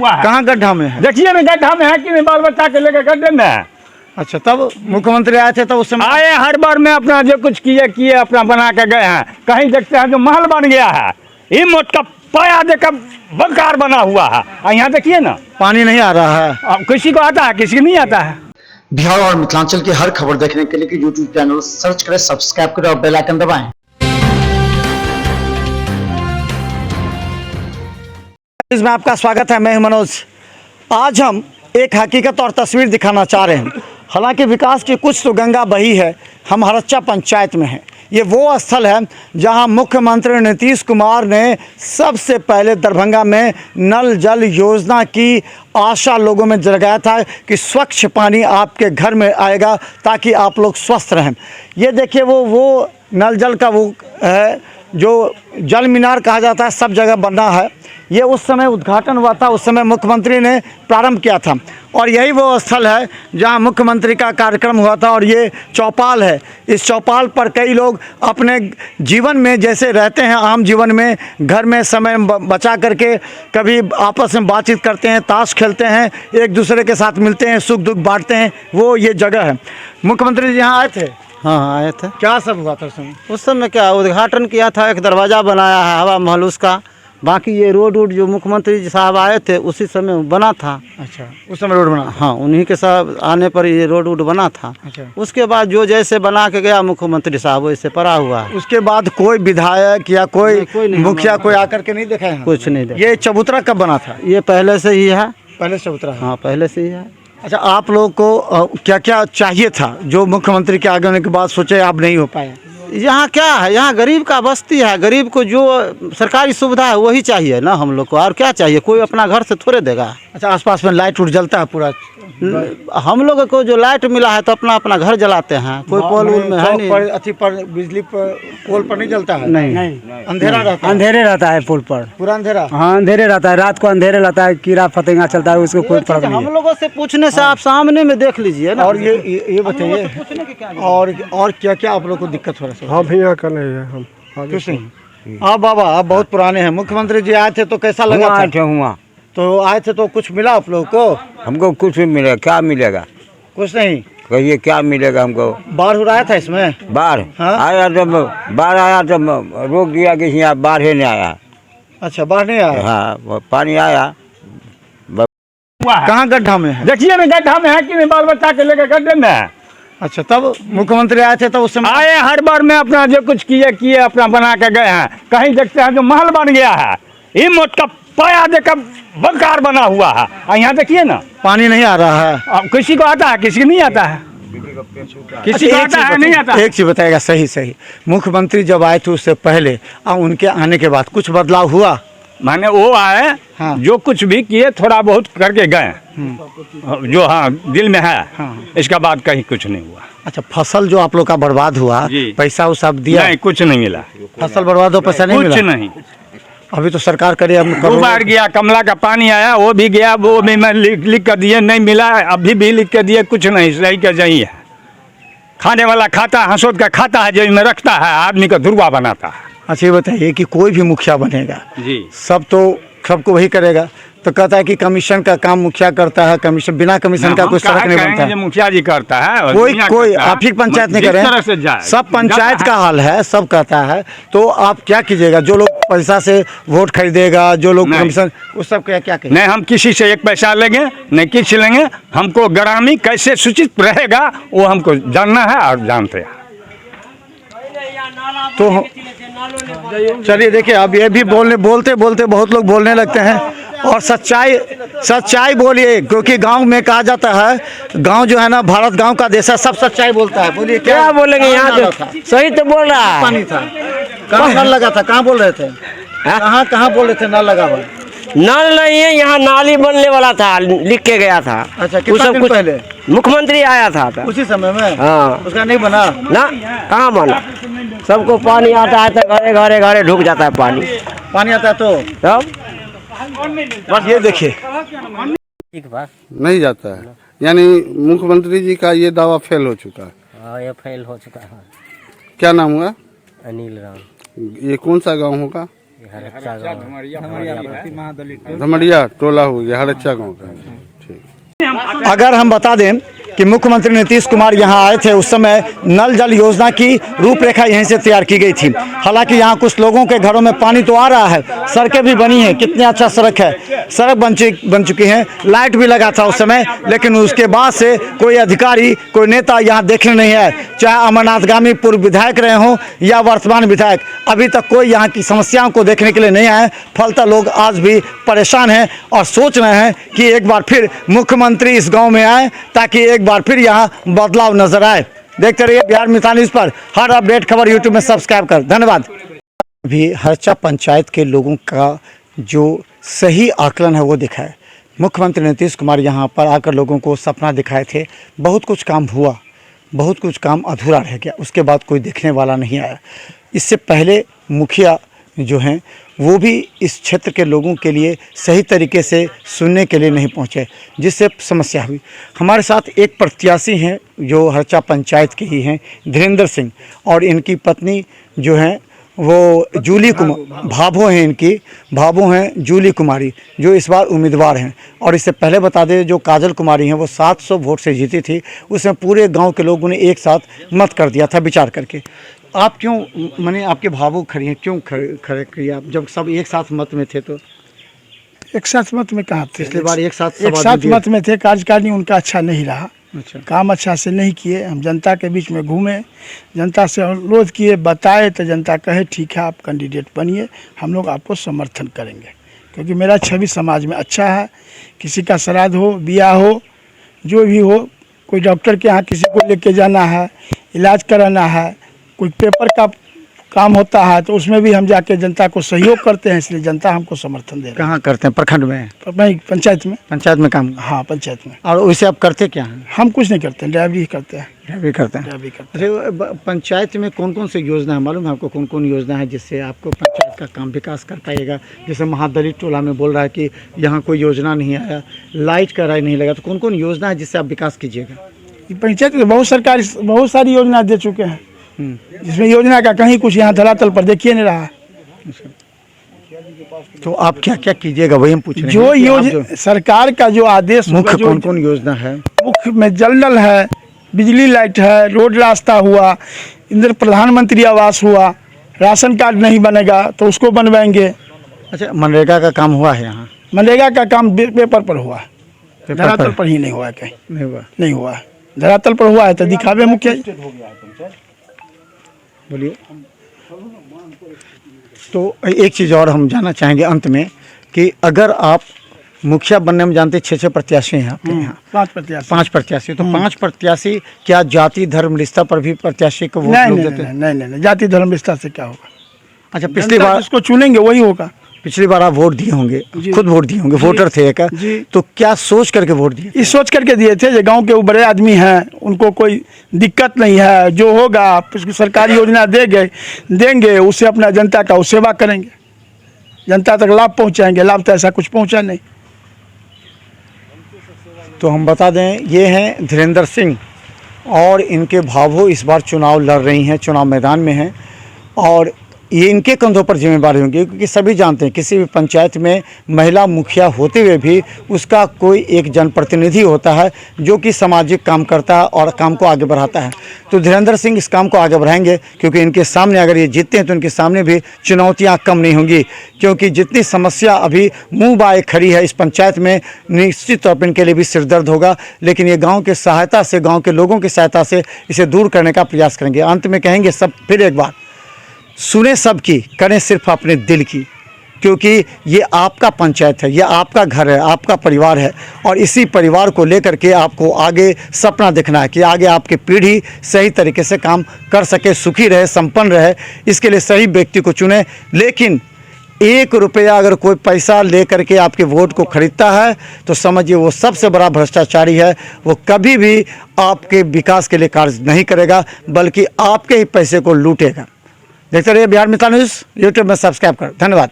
कहाँ गड्ढा में है? देखिए ना गड्ढा में है कि नहीं, बाल बच्चा के लेकर गड्ढे में है। अच्छा, तब मुख्यमंत्री आए थे तो उस समय आए हर बार में अपना जो कुछ किए अपना बना के गए हैं। कहीं देखते हैं जो महल बन गया है, ये मोट का पाया देकर बंकार बना हुआ है। यहाँ देखिए ना पानी नहीं आ रहा है। अब किसी को आता है, किसी को नहीं आता है। बिहार और मिथिलांचल की हर खबर देखने के लिए यूट्यूब चैनल सर्च करें, सब्सक्राइब करें और बेल आइकन दबाएं। इसमें आपका स्वागत है। मैं हूं मनोज। आज हम एक हकीकत और तस्वीर दिखाना चाह रहे हैं। हालांकि विकास की कुछ तो गंगा बही है। हम हरच्चा पंचायत में हैं। ये वो स्थल है जहां मुख्यमंत्री नीतीश कुमार ने सबसे पहले दरभंगा में नल जल योजना की आशा लोगों में जगाया था कि स्वच्छ पानी आपके घर में आएगा ताकि आप लोग स्वस्थ रहें। ये देखिए वो नल जल का वो है जो जल मीनार कहा जाता है, सब जगह बना है। ये उस समय उद्घाटन हुआ था, उस समय मुख्यमंत्री ने प्रारंभ किया था। और यही वो स्थल है जहां मुख्यमंत्री का कार्यक्रम हुआ था। और ये चौपाल है। इस चौपाल पर कई लोग अपने जीवन में जैसे रहते हैं, आम जीवन में घर में समय बचा करके कभी आपस में बातचीत करते हैं, ताश खेलते हैं, एक दूसरे के साथ मिलते हैं, सुख दुख बांटते हैं, वो ये जगह है। मुख्यमंत्री जी यहाँ आए थे? हाँ आए थे। क्या सब हुआ था उस समय? उस समय क्या उद्घाटन किया था, एक दरवाज़ा बनाया है हवा महल उसका। बाकी ये रोड जो मुख्यमंत्री जी साहब आए थे उसी समय बना था। अच्छा, उस समय रोड बना? हाँ, उन्हीं के साथ आने पर ये रोड बना था। अच्छा। उसके बाद जो जैसे बना के गया मुख्यमंत्री साहब वैसे पड़ा हुआ है। उसके बाद कोई विधायक या कोई मुखिया कोई आकर के नहीं देखा है? कुछ नहीं देखा। ये चबूतरा कब बना था? ये पहले से ही है। पहले से चबूतरा है? हाँ, पहले से ही है। अच्छा, आप लोगों को क्या क्या चाहिए था जो मुख्यमंत्री के आगे होने के बाद सोचे आप नहीं हो पाए? यहाँ क्या है, यहाँ गरीब का बस्ती है। गरीब को जो सरकारी सुविधा है वही चाहिए ना हम लोग को, और क्या चाहिए? कोई अपना घर से थोड़े देगा। अच्छा, आसपास में लाइट उठ जलता है पूरा? हम लोग को जो लाइट मिला है तो अपना अपना घर जलाते हैं। कोई पोल वोल में है नहीं। पर अति पर बिजली पर पोल पर नहीं जलता है? नहीं, अंधेरा रहता है? अंधेरे रहता है पुल पर। पूरा अंधेरा? हाँ, अंधेरे रहता है। रात को अंधेरे रहता है, कीड़ा फतिंगा चलता है, उसको कोई फर्क नहीं हम है। लोगों से पूछने से आप सामने में देख लीजिए ना। और ये बताइए और क्या क्या आप लोग को दिक्कत हो रहा है? हाँ भैया का नहीं है हम कुछ नहीं। हाँ बाबा, आप बहुत पुराने हैं। मुख्यमंत्री जी आए थे तो कैसा लगा था? हुआ तो आए थे तो कुछ मिला आप लोगों को? हमको कुछ भी मिलेगा? क्या मिलेगा? कुछ नहीं। कहिए क्या मिलेगा हमको? बाढ़ हो रहा था इसमें? बाढ़ हाँ? आया जब बाढ़ आया तब रोक दिया कि यहाँ बाढ़ ही नहीं आया। अच्छा, बाढ़ नहीं आया? हाँ, वो पानी आया। कहाँ गड्ढा में है? देखिए ना गड्ढा में है कि नहीं, बाल बच्चा के लेकर गड्ढे में है। अच्छा, तब मुख्यमंत्री आए थे तो उस समय आए हर बार में अपना जो कुछ किए अपना बना के गए हैं। कहीं देखते हैं जो महल बन गया है, ये मोट का पाया देकर बंकार बना हुआ है। यहाँ देखिए ना पानी नहीं आ रहा है। अब किसी को आता है, किसी को नहीं आता है। किसी को आता है, नहीं आता है। एक चीज बताएगा। सही मुख्यमंत्री जब आए थे उससे पहले और उनके आने के बाद कुछ बदलाव हुआ? माने वो आए, हाँ। जो कुछ भी किए थोड़ा बहुत करके गए, जो हाँ दिल में है। हाँ। इसका बाद कहीं कुछ नहीं हुआ। अच्छा, फसल जो आप लोग का बर्बाद हुआ, जी। पैसा वो सब दिया? नहीं, कुछ नहीं मिला। फसल बर्बाद हो, पैसा नहीं कुछ मिला? नहीं। अभी तो सरकार करे अब दो बार गया, कमला का पानी आया, वो भी गया, वो भी मैं लिख कर दिए, नहीं मिला। अभी भी लिख कर दिए, कुछ नहीं। सही का सही है। खाने वाला खाता, हंसोद का खाता है, जेब में रखता है, आदमी का दुर्वा बनाता है। अच्छा, ये बताइए कि कोई भी मुखिया बनेगा जी, सबको वही करेगा तो कहता है कि कमीशन का काम मुखिया करता है, कमीशन बिना कमीशन का कोई सड़क नहीं बनता है। मुखिया जी करता है, और कोई दुनिया कोई करता है। आप ही पंचायत नहीं जिस करें, तरह से जाए, सब पंचायत जाता का है। हाल है, सब कहता है। तो आप क्या कीजिएगा? जो लोग पैसा से वोट खरीदेगा, जो लोग नहीं। कमीशन, उस सब क्या क्या कहें? नहीं, हम किसी से एक पैसा लेंगे, नहीं किसी लेंगे। हमको ग्रामीण कैसे सूचित रहेगा वो हमको जानना है और जानते हैं। तो चलिए देखिए, अब ये भी बोलते बहुत लोग बोलने लगते हैं। और सच्चाई बोलिए, क्योंकि गांव में कहा जाता है, गांव जो है ना भारत गांव का देश है, सब सच्चाई बोलता है। बोलिए क्या बोलेंगे? यहाँ तो सही तो बोल रहा है। पानी था? कहाँ नल लगा था? कहाँ बोल रहे थे? कहाँ बोल रहे थे नल लगा हुआ? नल नहीं है, यहाँ नाली बनने वाला था, लिख के गया था। अच्छा, कितना दिन पहले मुख्यमंत्री आया था उसी समय में? हाँ। उसका नहीं बना ना, कहाँ बना? सबको पानी आता है तो घरे ढुक जाता है पानी। पानी आता है तो तब बस ये देखिए नहीं जाता है। यानी मुख्यमंत्री जी का ये दावा फेल हो चुका है। हाँ, ये फेल हो चुका है। क्या नाम हुआ? अनिल राम। ये कौन सा गांव होगा? धमरिया टोला हो गया हरच्चा गाँव का। ठीक। अगर हम बता दें कि मुख्यमंत्री नीतीश कुमार यहाँ आए थे उस समय नल जल योजना की रूपरेखा यहीं से तैयार की गई थी। हालांकि यहाँ कुछ लोगों के घरों में पानी तो आ रहा है, सड़कें भी बनी हैं, कितनी अच्छा सड़क है, सड़क बन चुकी हैं, लाइट भी लगा था उस समय, लेकिन उसके बाद से कोई अधिकारी कोई नेता यहाँ देखने नहीं आए। चाहे अमरनाथगामी पूर्व विधायक रहे हों या वर्तमान विधायक, अभी तक कोई यहाँ की समस्याओं को देखने के लिए नहीं आए। फलतः लोग आज भी परेशान हैं और सोच रहे हैं कि एक बार फिर मुख्यमंत्री इस गाँव में आए ताकि एक बार फिर यहाँ बदलाव नजर आए। देखते रहिए बिहार मिसाल न्यूज़ पर हर अपडेट खबर यूट्यूब में सब्सक्राइब कर। धन्यवाद। भी हरचा पंचायत के लोगों का जो सही आकलन है वो दिखा है। मुख्यमंत्री नीतीश कुमार यहाँ पर आकर लोगों को सपना दिखाए थे, बहुत कुछ काम हुआ, बहुत कुछ काम अधूरा रह गया, उसके बाद कोई देखने वाला नहीं आया। इससे पहले मुखिया जो हैं वो भी इस क्षेत्र के लोगों के लिए सही तरीके से सुनने के लिए नहीं पहुंचे, जिससे समस्या हुई। हमारे साथ एक प्रत्याशी हैं जो हरचा पंचायत के ही हैं, धीरेन्द्र सिंह, और इनकी पत्नी जो हैं वो जूली कुमार, भाभो हैं, इनकी भाभो हैं जूली कुमारी, जो इस बार उम्मीदवार हैं। और इससे पहले बता दें जो काजल कुमारी हैं वो 700 वोट से जीती थी, उसमें पूरे गांव के लोगों ने एक साथ मत कर दिया था विचार करके। आप क्यों, माने आपके भावुक खड़ी हैं, क्यों खड़े करिए आप, जब सब एक साथ मत में थे? तो एक साथ मत में कहाँ थे? पिछली बार एक साथ मत में थे। कार्यकारिणी उनका अच्छा नहीं रहा, अच्छा, काम अच्छा से नहीं किए। हम जनता के बीच में घूमे, जनता से अनुरोध किए, बताए तो जनता कहे ठीक है आप कैंडिडेट बनिए, हम लोग आपको समर्थन करेंगे। क्योंकि मेरा छवि समाज में अच्छा है। किसी का श्राद्ध हो, ब्याह हो, जो भी हो, कोई डॉक्टर के यहाँ किसी को लेके जाना है, इलाज कराना है, कोई पेपर का काम होता है तो उसमें भी हम जाके जनता को सहयोग करते हैं, इसलिए जनता हमको समर्थन दे रही है। कहाँ करते हैं? प्रखंड में? पंचायत में। पंचायत में काम? हाँ, पंचायत में। और वैसे आप करते क्या हैं? हम कुछ नहीं करते, ड्राइवरी करते हैं। ड्राइवरी करते हैं। ड्राइवरी करते हैं। अरे पंचायत में कौन कौन सी योजना है, मालूम है आपको? कौन कौन योजना है जिससे आपको पंचायत का काम विकास कर पाएगा? जैसे महादलित टोला में बोल रहा है कि यहाँ कोई योजना नहीं आया, लाइट का राय नहीं लगा, तो कौन कौन योजना है जिससे आप विकास कीजिएगा? पंचायत में बहुत सारी योजना दे चुके हैं, जिसमें योजना का कहीं कुछ यहाँ धरातल पर देखिए नहीं रहा। तो आप क्या क्या कीजिएगा वही हम पूछ रहे हैं। जो योजना सरकार का जो आदेश, मुख्य कौन कौन योजना है? मुख्य में जल नल है, बिजली लाइट है, रोड रास्ता हुआ, इंदिरा प्रधानमंत्री आवास हुआ, राशन कार्ड नहीं बनेगा तो उसको बनवाएंगे। अच्छा, मनरेगा का काम हुआ है यहाँ? मनरेगा का काम पेपर पर हुआ, धरातल पर ही नहीं हुआ। कहीं नहीं हुआ, धरातल पर हुआ है तो दिखावे मुखिया। बोलिए। तो एक चीज़ और हम जानना चाहेंगे अंत में कि अगर आप मुखिया बनने में जानते 6 प्रत्याशी हैं आपके यहाँ, 5 प्रत्याशी, तो 5 प्रत्याशी क्या जाति धर्म रिश्ता पर भी प्रत्याशी को वोट लोग देते हैं? नहीं, जाति धर्म रिश्ता से क्या होगा? अच्छा, पिछली बार जिसको चुनेंगे वही होगा। पिछली बार आप वोट दिए होंगे, खुद वोट दिए होंगे, वोटर थे एक, तो क्या सोच करके वोट दिए? इस सोच करके दिए थे जो गांव के वो बड़े आदमी हैं, उनको कोई दिक्कत नहीं है, जो होगा सरकारी योजना देंगे उससे अपना जनता का सेवा करेंगे, जनता तक लाभ पहुंचाएंगे। लाभ तो ऐसा कुछ पहुंचा नहीं। तो हम बता दें ये हैं धीरेन्द्र सिंह और इनके भाभो इस बार चुनाव लड़ रही हैं, चुनाव मैदान में हैं, और ये इनके कंधों पर जिम्मेदारी होंगी, क्योंकि सभी जानते हैं किसी भी पंचायत में महिला मुखिया होते हुए भी उसका कोई एक जनप्रतिनिधि होता है जो कि सामाजिक काम करता है और काम को आगे बढ़ाता है। तो धीरेन्द्र सिंह इस काम को आगे बढ़ाएंगे, क्योंकि इनके सामने अगर ये जीतते हैं तो इनके सामने भी चुनौतियाँ कम नहीं होंगी, क्योंकि जितनी समस्या अभी मुँह बाए खड़ी है इस पंचायत में, निश्चित तौर पर इनके लिए भी सिरदर्द होगा, लेकिन ये गाँव के सहायता से, गाँव के लोगों की सहायता से इसे दूर करने का प्रयास करेंगे। अंत में कहेंगे सब फिर एक बार, सुने सबकी, करें सिर्फ अपने दिल की, क्योंकि ये आपका पंचायत है, ये आपका घर है, आपका परिवार है, और इसी परिवार को लेकर के आपको आगे सपना देखना है कि आगे आपकी पीढ़ी सही तरीके से काम कर सके, सुखी रहे, संपन्न रहे। इसके लिए सही व्यक्ति को चुने, लेकिन 1 रुपया अगर कोई पैसा ले करके आपके वोट को खरीदता है तो समझिए वो सबसे बड़ा भ्रष्टाचारी है। वो कभी भी आपके विकास के लिए कार्य नहीं करेगा, बल्कि आपके ही पैसे को लूटेगा। देखते रहिए बिहार मिसाल न्यूज़, यूट्यूब में सब्सक्राइब कर। धन्यवाद।